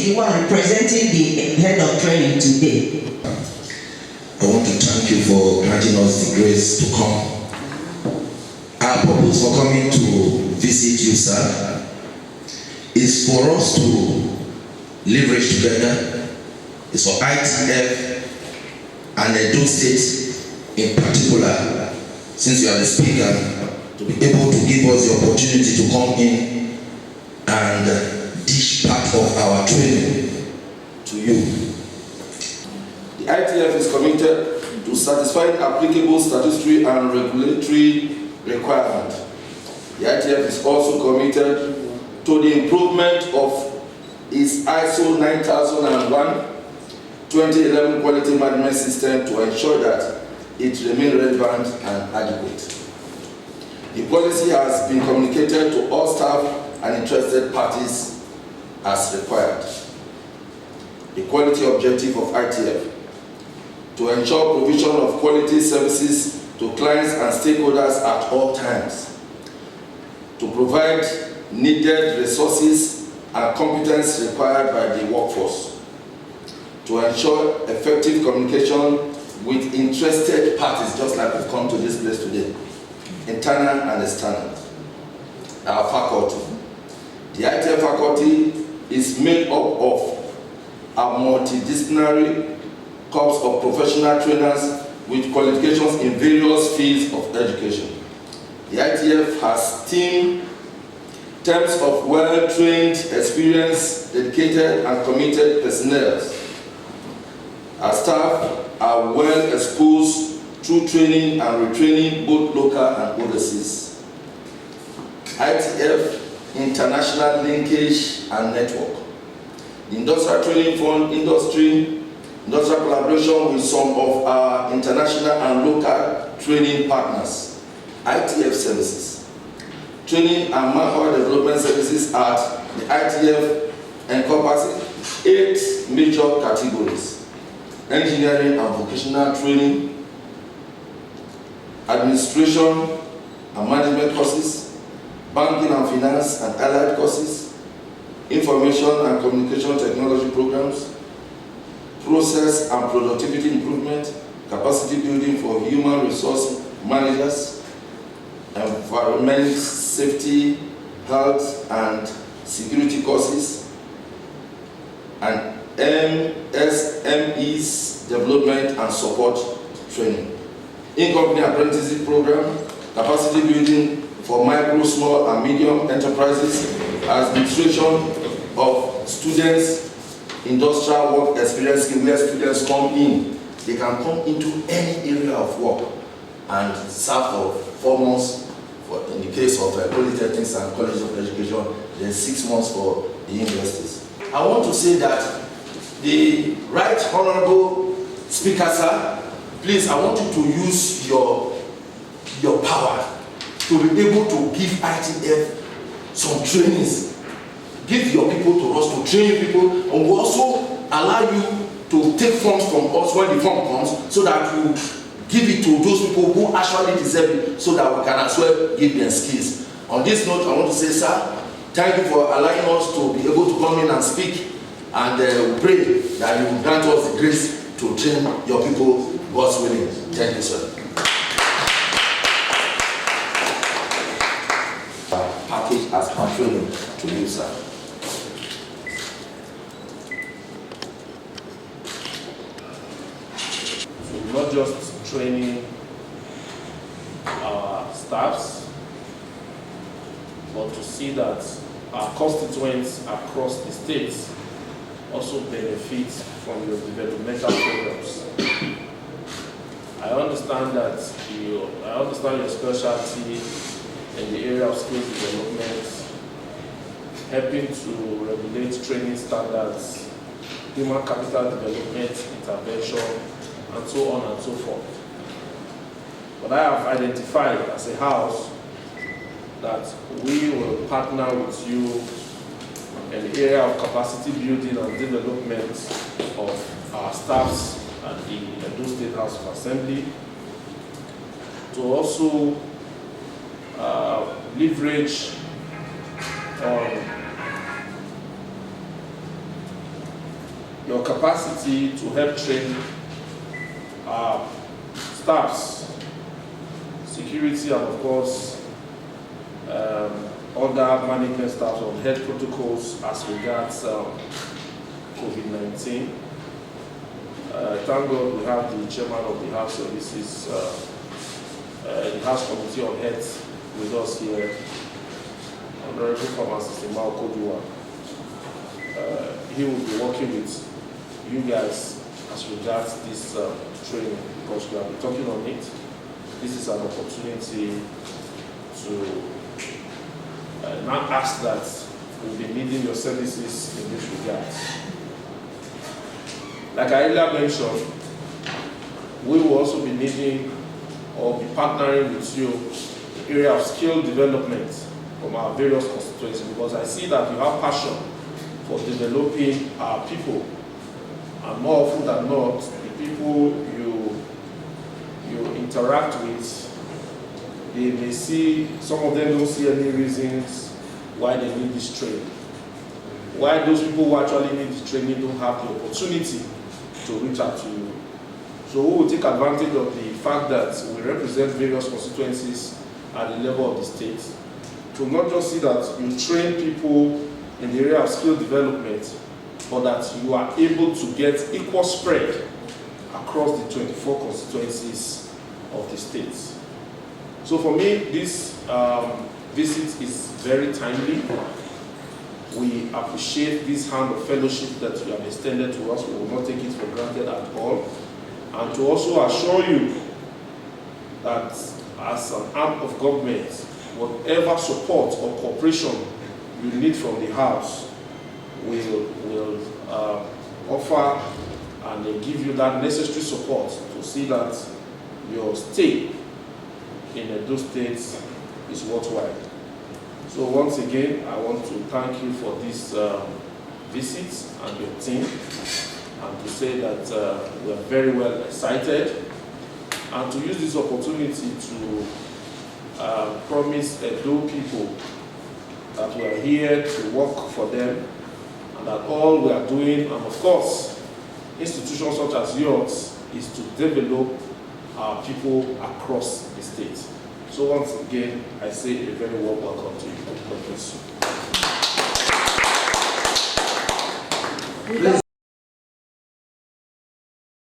is the one representing the head of training today. I want to thank you for granting us the grace to come. Our purpose for coming to visit you, sir, is for us to leverage together. It's for ITF and Edo State in particular, since you are the speaker, to be able to give us the opportunity to come in and dish part of our training to you. The ITF is committed to satisfying applicable statutory and regulatory requirements. The ITF is also committed to the improvement of its ISO 9001 2011 quality management system to ensure that it remains relevant and adequate. The policy has been communicated to all staff and interested parties as required. The quality objective of ITF: to ensure provision of quality services to clients and stakeholders at all times, to provide needed resources and competence required by the workforce, to ensure effective communication with interested parties, just like we've come to this place today, internal and external. Our faculty. The ITF faculty is made up of a multidisciplinary corps of professional trainers with qualifications in various fields of education. The ITF has terms of well-trained, experienced, dedicated, and committed personnel. Our staff are well exposed through training and retraining, both local and overseas. ITF international linkage and network. The Industrial Training Fund industrial collaboration with some of our international and local training partners. ITF services. Training and manpower development services at the ITF encompasses 8 major categories: engineering and vocational training, administration and management courses, banking and finance and allied courses, information and communication technology programs, process and productivity improvement, capacity building for human resource managers, environment, safety, health and security courses, and MSMEs development and support training. In-company apprenticeship program, capacity building for micro, small and medium enterprises, administration of students, industrial work experience scheme where students come in. They can come into any area of work and serve for 4 months in the case of polytechnics and colleges of education, then 6 months for the universities. I want to say that the Right Honorable Speaker, sir, please, I want you to use your power to be able to give ITF some trainings. Give your people to us to train people, and we also allow you to take funds from us when the fund comes, so that you give it to those people who actually deserve it, so that we can as well give them skills. On this note, I want to say, sir, thank you for allowing us to be able to come in and speak, and we pray that you will grant us the grace to train your people, God's willing. Thank you, sir. Package as our training to you, sir. So not just training our staffs, but to see that our constituents across the states also benefit from your developmental programs. I understand your specialty in the area of skills development, helping to regulate training standards, human capital development intervention, and so on and so forth. But I have identified as a house that we will partner with you in the area of capacity building and development of our staffs at the Edo State House of Assembly, to also leverage on your capacity to help train our staffs, security, and of course, other management staff on health protocols as regards COVID-19. Thank God we have the chairman of the House Services, the House Committee on Health with us here, Honorable Pharmacist Imao Koduwa. He will be working with you guys as regards this training, because we have been talking on it. This is an opportunity to now ask that we'll be needing your services in this regard. Like I earlier mentioned, we will also be needing or be partnering with you in the area of skill development from our various constituencies, because I see that you have passion for developing our people, and more often than not, the people you interact with, they may see, some of them don't see any reasons why they need this training. Why those people who actually need this training don't have the opportunity to reach out to you. So we will take advantage of the fact that we represent various constituencies at the level of the state to not just see that you train people in the area of skill development, but that you are able to get equal spread across the 24 constituencies of the state. So for me, this visit is very timely. We appreciate this hand of fellowship that you have extended to us. We will not take it for granted at all. And to also assure you that as an arm of government, whatever support or cooperation you need from the House, will offer and give you that necessary support to see that your stay in Edo State is worthwhile. So once again, I want to thank you for this visit and your team, and to say that we are very well excited, and to use this opportunity to promise Edo people that we are here to work for them, and that all we are doing, and of course, institutions such as yours, is to develop our people across the state. So once again, I say a very warm welcome to you. God bless you. Please